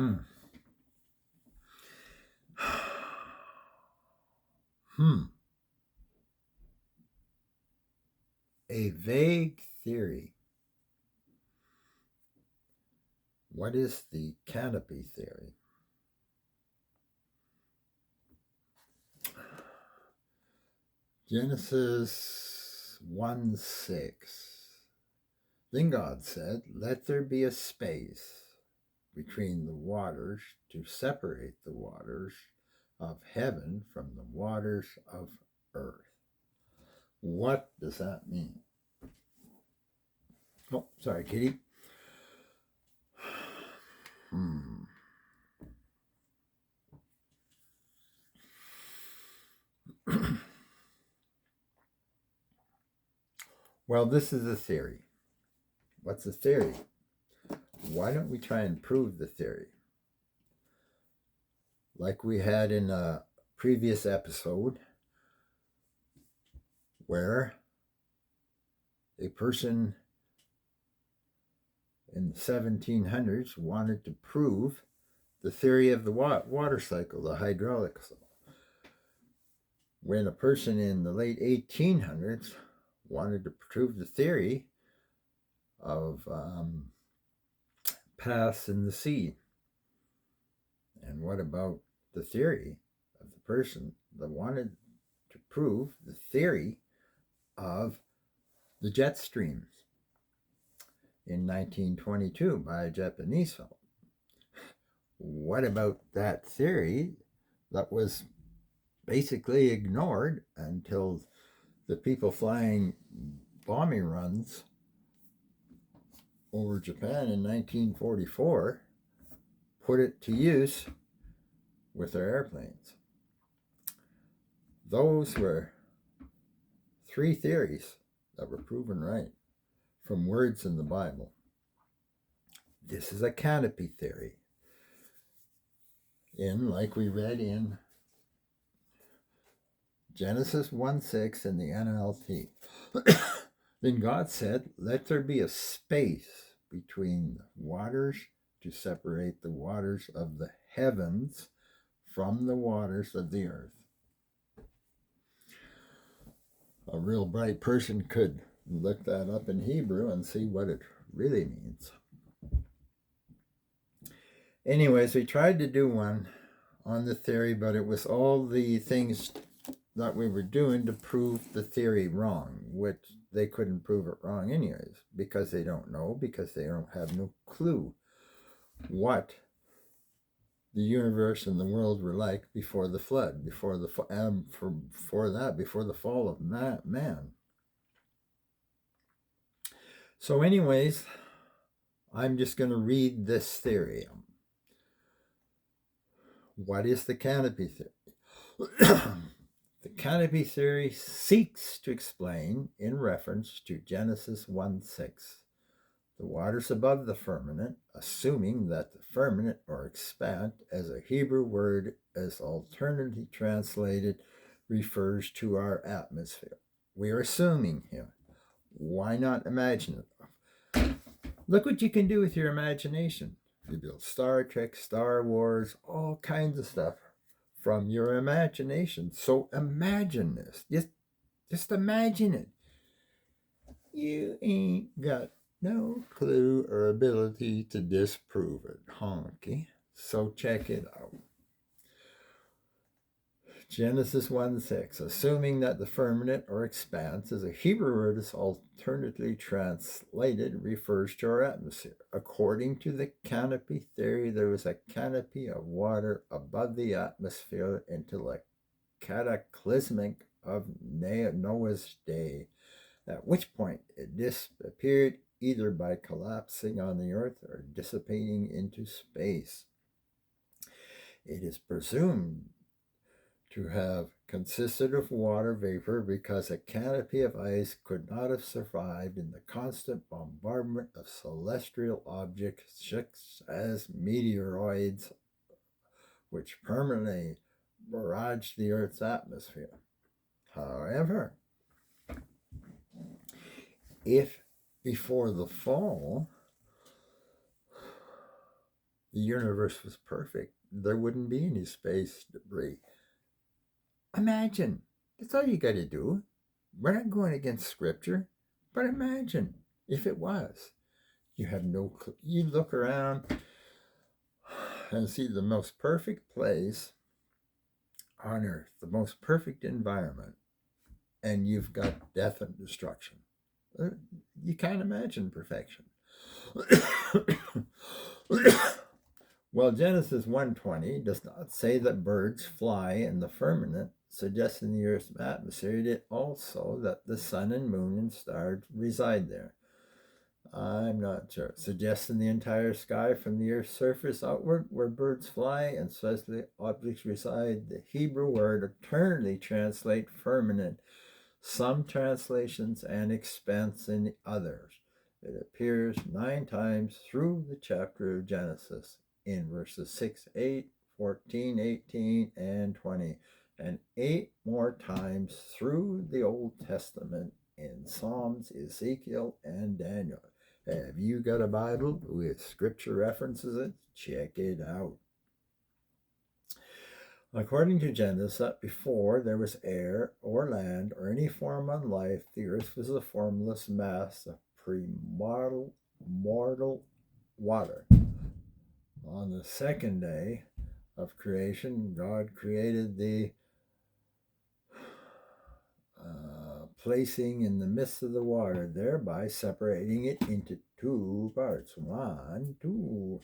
Hmm. Hmm. A vague theory. What is the canopy theory? Genesis 1:6. Then God said, "Let there be a space between the waters to separate the waters of heaven from the waters of earth." What does that mean? Oh, sorry, Kitty. Hmm. Well, this is a theory. What's the theory? Why don't we try and prove the theory? Like we had in a previous episode, where a person in the 1700s wanted to prove the theory of the water cycle, the hydraulic cycle. When a person in the late 1800s wanted to prove the theory of paths in the sea. And what about the theory of the person that wanted to prove the theory of the jet streams in 1922 by a Japanese fellow? What about that theory that was basically ignored until the people flying bombing runs over Japan in 1944 put it to use with their airplanes? Those were three theories that were proven right from words in the Bible. This is a canopy theory. Like we read in Genesis 1:6 in the NLT. Then God said, "Let there be a space between the waters to separate the waters of the heavens from the waters of the earth." A real bright person could look that up in Hebrew and see what it really means. Anyways, we tried to do one on the theory, but it was all the things that we were doing to prove the theory wrong, which they couldn't prove it wrong anyways, because they don't know, because they don't have no clue what the universe and the world were like before the flood, before the fall of man. So anyways, I'm just going to read this theory. What is the canopy theory? The canopy theory seeks to explain, in reference to Genesis 1:6, the waters above the firmament, assuming that the firmament or expanse, as a Hebrew word is alternately translated, refers to our atmosphere. We are assuming here. Why not imagine it? Look what you can do with your imagination. You build Star Trek, Star Wars, all kinds of stuff from your imagination. So imagine this. Just imagine it. You ain't got no clue or ability to disprove it, honky. So check it out. Genesis 1:6, assuming that the firmament or expanse, as a Hebrew word is alternately translated, refers to our atmosphere. According to the canopy theory, there was a canopy of water above the atmosphere until a cataclysmic of Noah's day, at which point it disappeared either by collapsing on the earth or dissipating into space. It is presumed to have consisted of water vapor because a canopy of ice could not have survived in the constant bombardment of celestial objects such as meteoroids, which permanently barraged the Earth's atmosphere. However, if before the fall the universe was perfect, there wouldn't be any space debris. Imagine. That's all you got to do. We're not going against scripture, but imagine if it was. You have no clue. You look around and see the most perfect place on earth, the most perfect environment, and you've got death and destruction. You can't imagine perfection. Well, Genesis 1:20 does not say that birds fly in the firmament, suggesting the Earth's atmosphere. It did also that the sun and moon and stars reside there. I'm not sure. Suggesting the entire sky from the Earth's surface outward, where birds fly and celestial objects reside. The Hebrew word alternately translate firmament, some translations, and expanse in others. It appears 9 times through the chapter of Genesis in verses 6, 8, 14, 18, and 20, and 8 more times through the Old Testament in Psalms, Ezekiel, and Daniel. Have you got a Bible with scripture references it? Check it out. According to Genesis, before there was air or land or any form of life, the earth was a formless mass of primordial mortal water. On the second day of creation, God created the placing in the midst of the water, thereby separating it into 2 parts. 1, 2.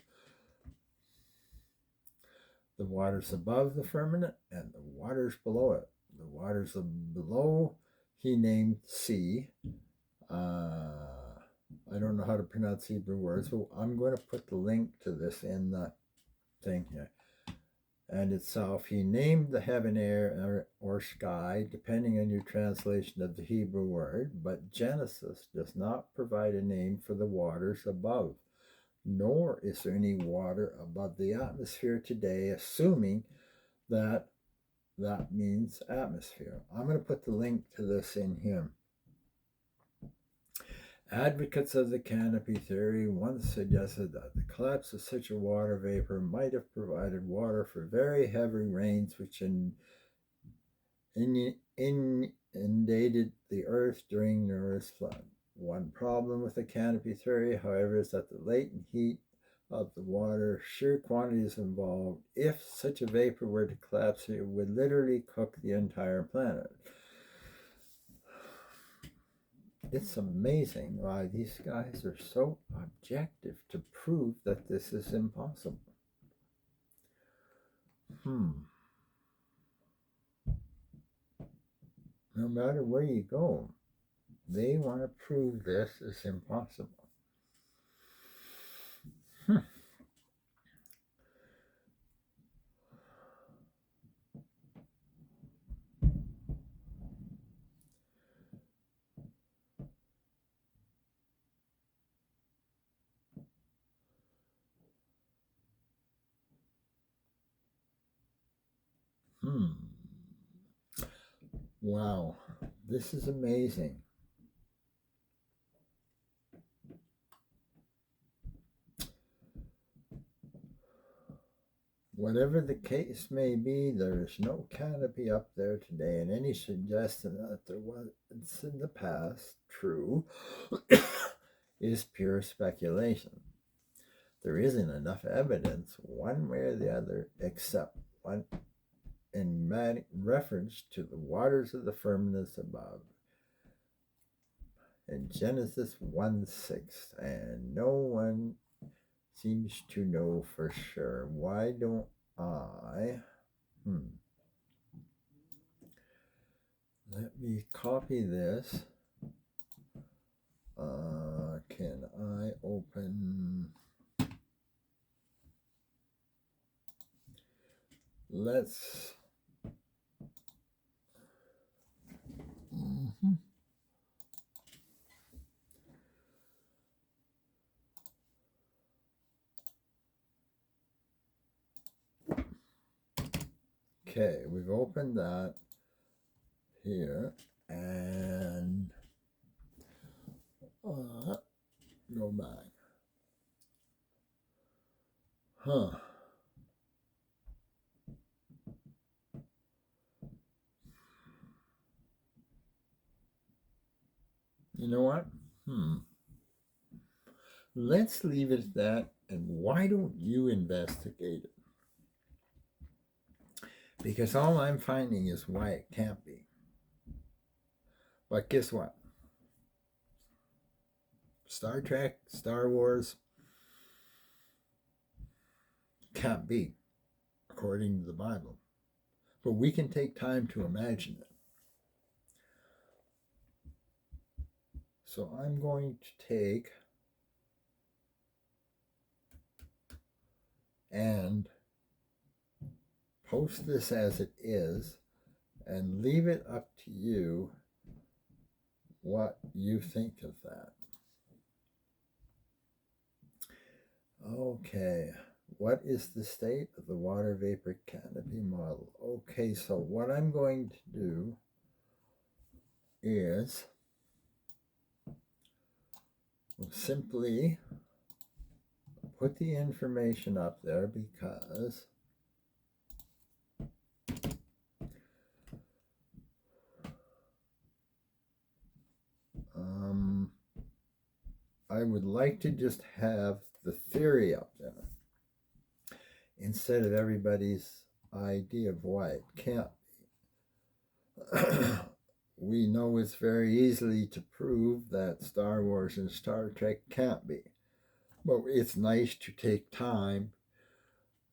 The waters above the firmament and the waters below it. The waters below he named sea. I don't know how to pronounce Hebrew words, but I'm going to put the link to this in the thing here. And itself, he named the heaven, air, or sky, depending on your translation of the Hebrew word, but Genesis does not provide a name for the waters above, nor is there any water above the atmosphere today, assuming that that means atmosphere. I'm going to put the link to this in here. Advocates of the Canopy theory once suggested that the collapse of such a water vapor might have provided water for very heavy rains which inundated the earth during Noah's flood. One problem with the Canopy theory, however, is that the latent heat of the water, sheer quantities involved. If such a vapor were to collapse, it would literally cook the entire planet. It's amazing why these guys are so objective to prove that this is impossible. No matter where you go, they want to prove this is impossible. Wow, this is amazing. Whatever the case may be, there is no canopy up there today, and any suggestion that there was in the past true is pure speculation. There isn't enough evidence one way or the other except one in reference to the waters of the firmament above in Genesis 1:6, and no one seems to know for sure. Why don't I? Let me copy this. Can I open? Let's. Okay, we've opened that here, and go back. Huh. You know what? Let's leave it at that. And why don't you investigate it? Because all I'm finding is why it can't be. But guess what? Star Trek, Star Wars can't be, according to the Bible. But we can take time to imagine it. So I'm going to take and post this as it is and leave it up to you what you think of that. Okay, what is the state of the water vapor canopy model? Okay, so what I'm going to do is simply put the information up there because I would like to just have the theory up there instead of everybody's idea of why it can't be. We know it's very easily to prove that Star Wars and Star Trek can't be. But it's nice to take time,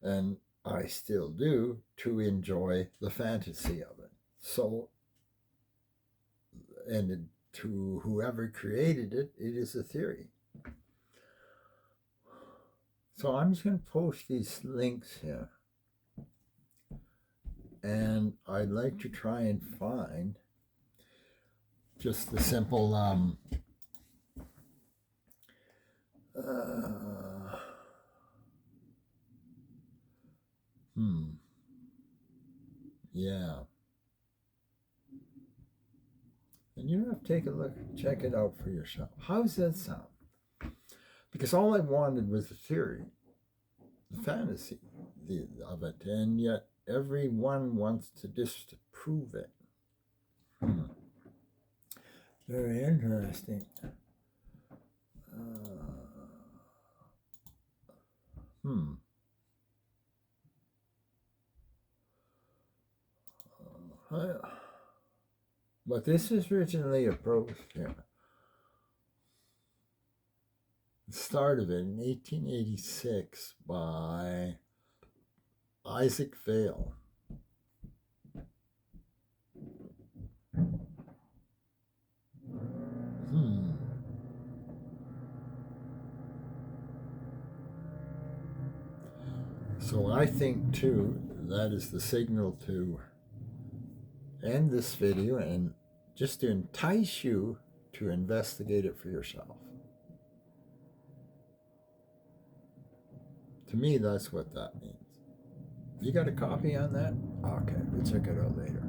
and I still do, to enjoy the fantasy of it. So, and to whoever created it, it is a theory. So I'm just going to post these links here. And I'd like to try and find just the simple yeah. And you have to take a look, check it out for yourself. How does that sound? Because all I wanted was the theory, the fantasy of it, and yet everyone wants to disprove it. Very interesting. But this is originally approached here. The start of it in 1886 by Isaac Vail. So I think too that is the signal to end this video and just to entice you to investigate it for yourself. To me, that's what that means. You got a copy on that? Okay, we'll check it out later.